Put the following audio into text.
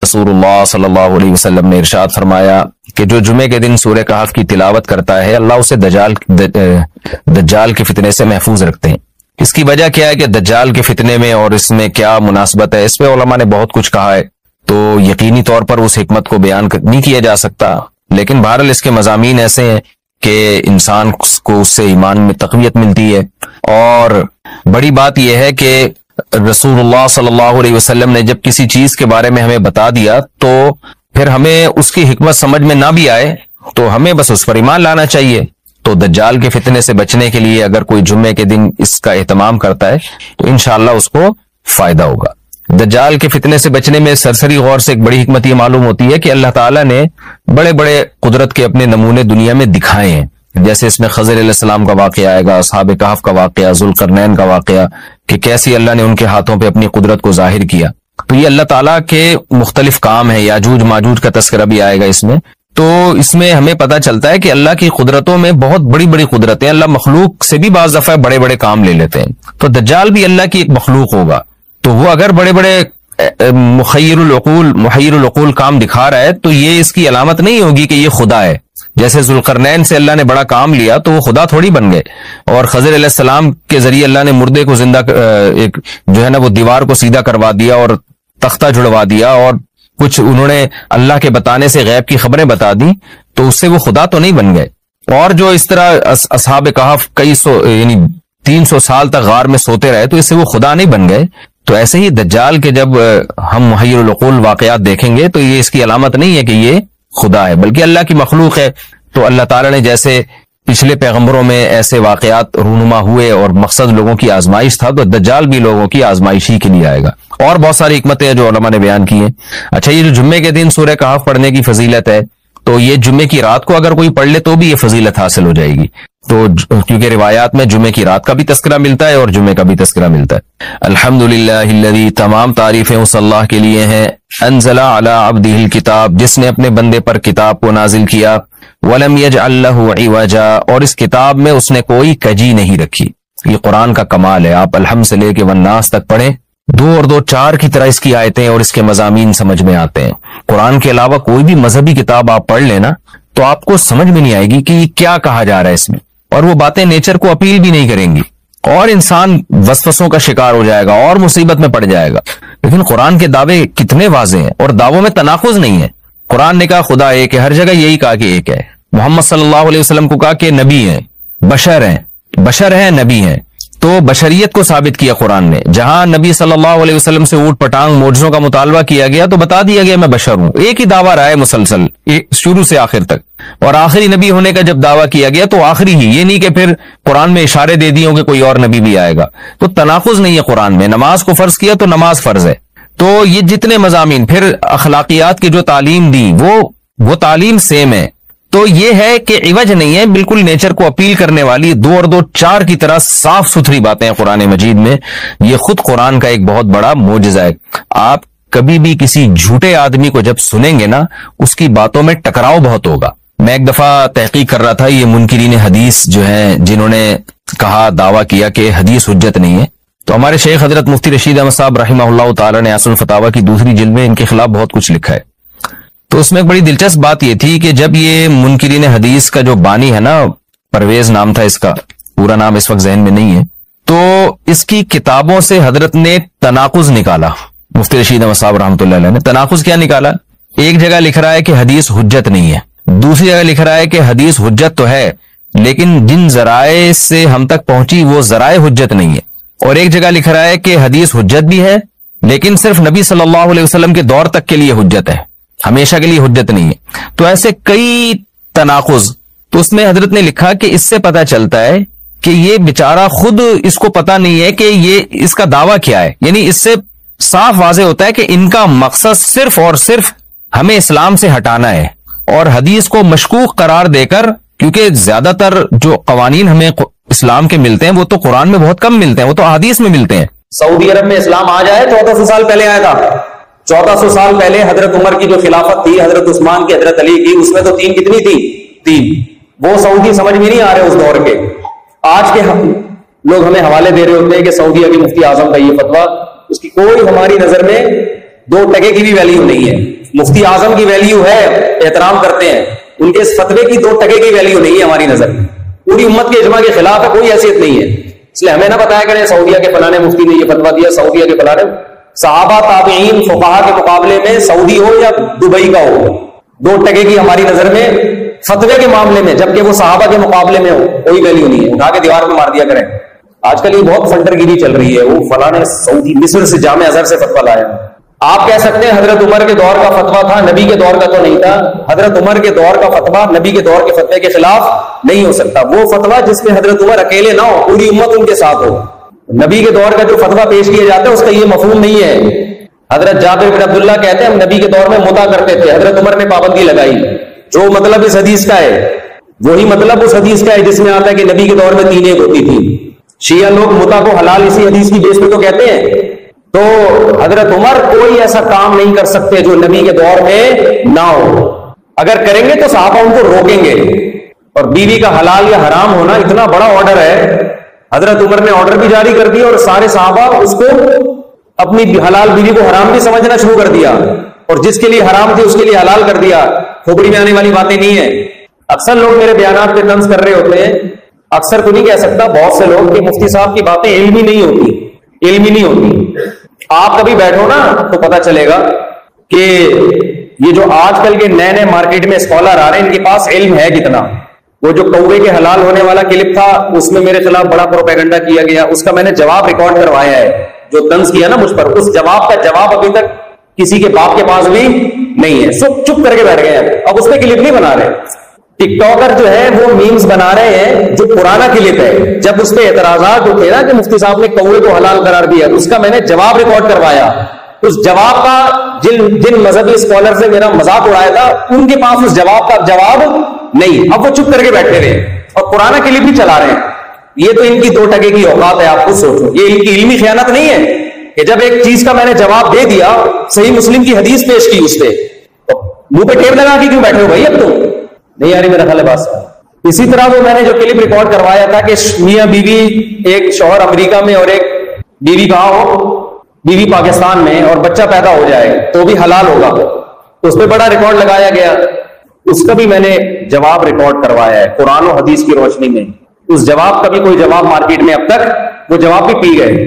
रसूलुल्लाह सल्लल्लाहु अलैहि वसल्लम ने इरशाद फरमाया कि जो जुमे के दिन सूरह कहफ की तिलावत करता है अल्लाह उसे दज्जाल के फितने से महफूज रखते हैं। इसकी वजह क्या है कि दज्जाल के फितने में और इसमें क्या मुनासबत है, इस पे उलमा ने बहुत कुछ कहा है, तो यकीनी तौर पर उस हिकमत को बयान नहीं किया जा सकता, लेकिन बहरहाल इसके मज़ामीन ऐसे हैं कि इंसान को उससे ईमान में तक़वियत मिलती है। और बड़ी बात यह है कि रसूलुल्लाह सल्लल्लाहु अलैहि वसल्लम ने जब किसी चीज के बारे में हमें बता दिया तो फिर हमें उसकी हिकमत समझ में ना भी आए तो हमें बस उस पर ईमान लाना चाहिए। तो दज्जाल के फितने से बचने के लिए अगर कोई जुम्मे के दिन इसका एहतमाम करता है तो इंशाअल्लाह उसको फायदा होगा। दज्जाल के फितने से बचने में सरसरी गौर से एक बड़ी हिकमत ये मालूम होती है कि अल्लाह ताला ने बड़े बड़े कुदरत के अपने नमूने दुनिया में दिखाए हैं। जैसे इसमें खज़र अलैहिस्सलाम का वाक़या आएगा, असहाब कहफ का वाक़या, ज़ुल्करनैन का वाक़या, कि कैसी अल्लाह ने उनके हाथों पे अपनी कुदरत को जाहिर किया। तो ये अल्लाह ताला के मुख्तलिफ काम है। याजूज माजूज का तस्करा भी आएगा इसमें। तो इसमें हमें पता चलता है कि अल्लाह की कुदरतों में बहुत बड़ी बड़ी कुदरतें, अल्लाह मखलूक से भी बाज़ दफ़ा बड़े बड़े काम ले लेते हैं। तो दज्जाल भी अल्लाह की एक मखलूक होगा, तो वो अगर बड़े बड़े मुहय्यरुल उक़ूल काम दिखा रहा है तो ये इसकी अलामत नहीं होगी कि ये खुदा है। जैसे ज़ुल्करनैन से अल्लाह ने बड़ा काम लिया तो वो खुदा थोड़ी बन गए, और खज़र अलैहिस्सलाम के जरिए अल्लाह ने मुर्दे को जिंदा एक जो है ना वो दीवार को सीधा करवा दिया और तख्ता जुड़वा दिया, और कुछ उन्होंने अल्लाह के बताने से गैब की खबरें बता दी, तो उससे वो खुदा तो नहीं बन गए। और जो इस तरह असहाब कहफ कई सौ यानी 300 साल तक गार में सोते रहे तो इससे वो खुदा नहीं बन गए। तो ऐसे ही दज्जाल के जब हम मुहय्यरुल उक़ूल वाक़यात देखेंगे तो ये इसकी अलामत नहीं है कि ये खुदा है, बल्कि अल्लाह की मखलूक है। तो अल्लाह ताला ने जैसे पिछले पैगंबरों में ऐसे वाक़यात रूनुमा हुए और मकसद लोगों की आजमाइश था, तो दज्जाल भी लोगों की आजमाइश ही के लिए आएगा। और बहुत सारी हिकमतें जो उलमा ने बयान की हैं। अच्छा, ये जो जुम्मे के दिन सूरह कहफ पढ़ने की फजीलत है, तो ये जुम्मे की रात को अगर कोई पढ़ ले तो भी ये फजीलत हासिल हो जाएगी। तो क्योंकि रिवायात में जुम्मे की रात का भी तस्करा मिलता है और जुम्मे का भी तस्करा मिलता है। अल्हम्दुलिल्लाहिल्लज़ी, तमाम तारीफें उस अल्लाह के लिए हैं, अंज़ला अला अब्दिहिल किताब, जिसने अपने बंदे पर किताब को नाजिल किया, वलम यजअल लहू इवजा, और इस किताब में उसने कोई कजी नहीं रखी। ये कुरान का कमाल है। आप अलहम से लेके वन्नास तक पढ़ें, 2 और 2 4 की तरह इसकी आयतें और इसके मज़ामीन समझ में आते हैं। कुरान के अलावा कोई भी मजहबी किताब आप पढ़ लेना तो आपको समझ में नहीं आएगी कि क्या कहा जा रहा है इसमें, और वो बातें नेचर को अपील भी नहीं करेंगी, और इंसान वसवसों का शिकार हो जाएगा और मुसीबत में पड़ जाएगा। लेकिन कुरान के दावे कितने वाज़ेह हैं और दावों में तनाकुज़ नहीं है। कुरान ने कहा खुदा एक है, हर जगह यही कहा कि एक है। मोहम्मद सल्लल्लाहु अलैहि वसल्लम को कहा कि नबी हैं, बशर हैं, नबी हैं। तो बशरियत को साबित किया कुरान ने। जहां नबी सल्लल्लाहु अलैहि वसल्लम से ऊट पटांग मोजज़ों का मुतालबा किया गया तो बता दिया गया मैं बशर हूं। एक ही दावा रहा है मुसलसल शुरू से आखिर तक, और आखिरी नबी होने का जब दावा किया गया तो आखिरी ही, ये नहीं कि फिर कुरान में इशारे दे दिए कि कोई और नबी भी आएगा। तो तनाकुज़ नहीं है कुरान में। नमाज को फर्ज किया तो नमाज फर्ज है। तो ये जितने मज़ामीन, फिर अखलाकियात की जो तालीम दी वो तालीम सेम है। तो ये है कि इवज नहीं है, बिल्कुल नेचर को अपील करने वाली 2 और 2 4 की तरह साफ सुथरी बातें हैं कुरान मजीद में। ये खुद कुरान का एक बहुत बड़ा मोजज़ा है। आप कभी भी किसी झूठे आदमी को जब सुनेंगे ना, उसकी बातों में टकराव बहुत होगा। मैं एक दफा तहकीक कर रहा था, ये मुनकिरीन हदीस जो हैं, जिन्होंने कहा, दावा किया कि हदीस हुज्जत नहीं है, तो हमारे शेख हजरत मुफ्ती रशीद अहमद साहब रहमहुल्लाह ताला ने असुल फतावा की 2री जिल्द में इनके खिलाफ बहुत कुछ लिखा है। तो उसमें एक बड़ी दिलचस्प बात यह थी कि जब ये मुनकिरीन हदीस का जो बानी है ना, परवेज नाम था इसका, पूरा नाम इस वक्त जहन में नहीं है, तो इसकी किताबों से हजरत ने तनाकुज़ निकाला। मुफ्ती रशीद अहमद साहब रहमतुल्लाह अलैह ने तनाकुज़ क्या निकाला? एक जगह लिख रहा है कि हदीस हुज्जत नहीं है, दूसरी जगह लिख रहा है कि हदीस हुज्जत तो है लेकिन जिन जराए से हम तक पहुंची वो जराए हुज्जत नहीं है, और एक जगह लिख रहा है कि हदीस हुज्जत भी है लेकिन सिर्फ नबी सल्लल्लाहु अलैहि वसल्लम के दौर तक के लिए हुज्जत है, हमेशा के लिए हुज्जत नहीं है। तो ऐसे कई तनाकुज़। तो उसमें हजरत ने लिखा कि इससे पता चलता है कि ये बेचारा खुद इसको पता नहीं है कि ये इसका दावा क्या है। यानी इससे साफ वाज़ेह होता है कि इनका मकसद सिर्फ और सिर्फ हमें इस्लाम से हटाना है, और हदीस को मशकूक करार देकर, क्योंकि ज्यादातर जो कवानीन हमें इस्लाम के मिलते हैं वो तो कुरान में बहुत कम मिलते हैं, वो तो हदीस में मिलते हैं। सऊदी अरब में इस्लाम आ जाए 1400 साल पहले आया था। 1400 साल पहले हजरत उमर की जो खिलाफत थी, हजरत उस्मान की, हजरत अली की, उसमें तो 3 कितनी थी? 3। वो सऊदी समझ में नहीं आ रहे उस दौर के। आज के लोग हमें हवाले दे रहे होते हैं कि सऊदी के मुफ्ती आजम का ये फतवा, उसकी कोई हमारी नजर में 2 टके की भी वैल्यू नहीं है। मुफ्ती आजम की वैल्यू है, एहतराम करते हैं, उनके इस फतवे की 2 टके की वैल्यू नहीं है हमारी नजर में। पूरी उम्मत के इजमा के खिलाफ है, कोई हैसियत नहीं है। इसलिए हमें ना बताया करें सऊदीया के फलाने मुफ्ती ने ये फतवा दिया, सऊदीया के फलाने। सहाबा ताबईन फुकाहा के मुकाबले में सऊदी हो या दुबई का हो, 2 टके की हमारी नजर में फतवे के मामले में, जबकि वो सहाबा के मुकाबले में हो, कोई वैल्यू नहीं है। उठा के दीवार में मार दिया करें। आजकल ये बहुत फंडरगिरी चल रही है, वो फलाने सऊदी मिस्र से जामे अजहर से फतवा लाया। आप कह सकते हैं हजरत उमर के दौर का फतवा था, नबी के दौर का तो नहीं था। हजरत उमर के दौर का फतवा नबी के दौर के फतवे के खिलाफ नहीं हो सकता। वो फतवा जिसमें हजरत उमर अकेले ना हो, पूरी उम्मत उनके साथ हो। नबी के दौर का जो फतवा पेश किया जाता है उसका ये मफहूम नहीं है। हजरत जाबिर बिन अब्दुल्लाह कहते हैं हम नबी के दौर में मुता करते थे, हजरत उमर ने पाबंदी लगाई। जो मतलब इस हदीस का है वही मतलब उस हदीस का है जिसमें आता है कि नबी के दौर में 3 एक होती थी। शिया लोग मुता को हलाल इसी हदीस की बेस पे तो कहते हैं। तो हजरत उमर कोई ऐसा काम नहीं कर सकते जो नबी के दौर में ना हो। अगर करेंगे तो सहाबा उनको रोकेंगे। और बीवी का हलाल या हराम होना इतना बड़ा ऑर्डर है, हजरत उमर ने ऑर्डर भी जारी कर दिया और सारे सहाबा उसको अपनी हलाल बीवी को हराम भी समझना शुरू कर दिया, और जिसके लिए हराम थी उसके लिए हलाल कर दिया। खोपड़ी में आने वाली बातें नहीं है। अक्सर लोग मेरे बयानात पे तंज कर रहे होते हैं, अक्सर तो नहीं कह सकता, बहुत से लोग कि मुफ्ती साहब की बातें इल्मी नहीं होती, इल्मी नहीं होती। आप कभी बैठो ना तो पता चलेगा कि ये जो आजकल के नए नए मार्केट में स्कॉलर आ रहे हैं, इनके पास इल्म है कितना। वो जो कौवे के हलाल होने वाला क्लिप था उसमें मेरे खिलाफ बड़ा प्रोपेगेंडा किया गया, उसका मैंने जवाब रिकॉर्ड करवाया है। जो तंज किया ना मुझ पर, उस जवाब का जवाब अभी तक किसी के बाप के पास भी नहीं है। सब चुप करके बैठ गए हैं, अब उस पर क्लिप नहीं बना रहे। टिकटॉकर जो है वो मीम्स बना रहे हैं जो पुराना क्लिप है, जब उस पर एतराजात उठे ना कि मुफ्ती साहब ने कौवे को हलाल करार दिया, उसका मैंने जवाब रिकॉर्ड करवाया। उस जवाब का जिन मजहबी स्कॉलर से मेरा मजाक उड़ाया था, उनके पास उस जवाब का जवाब नहीं। अब वो चुप करके बैठे रहे और पुराना क्लिप भी चला रहे हैं। ये तो इनकी 2 टके की औकात है, आप खुद सोचो। ये इनकी इल्मी खयानत नहीं है कि जब एक चीज का मैंने जवाब दे दिया, सही मुस्लिम की हदीस पेश की, उस पर तो मुंह पे टेप लगा के क्यों बैठे हो भाई? अब तो नहीं आ रही मेरा ख्याल है बात। इसी तरह वो मैंने जो क्लिप रिकॉर्ड करवाया था कि मियां बीवी, एक शौहर अमेरिका में और एक बीवी कहां हो, बीवी पाकिस्तान में, और बच्चा पैदा हो जाए तो भी हलाल होगा, तो उस पर बड़ा रिकॉर्ड लगाया गया। उसका भी मैंने जवाब रिकॉर्ड करवाया है कुरान और हदीस की रोशनी में। उस जवाब का भी कोई जवाब मार्केट में अब तक, वो जवाब भी पी गए।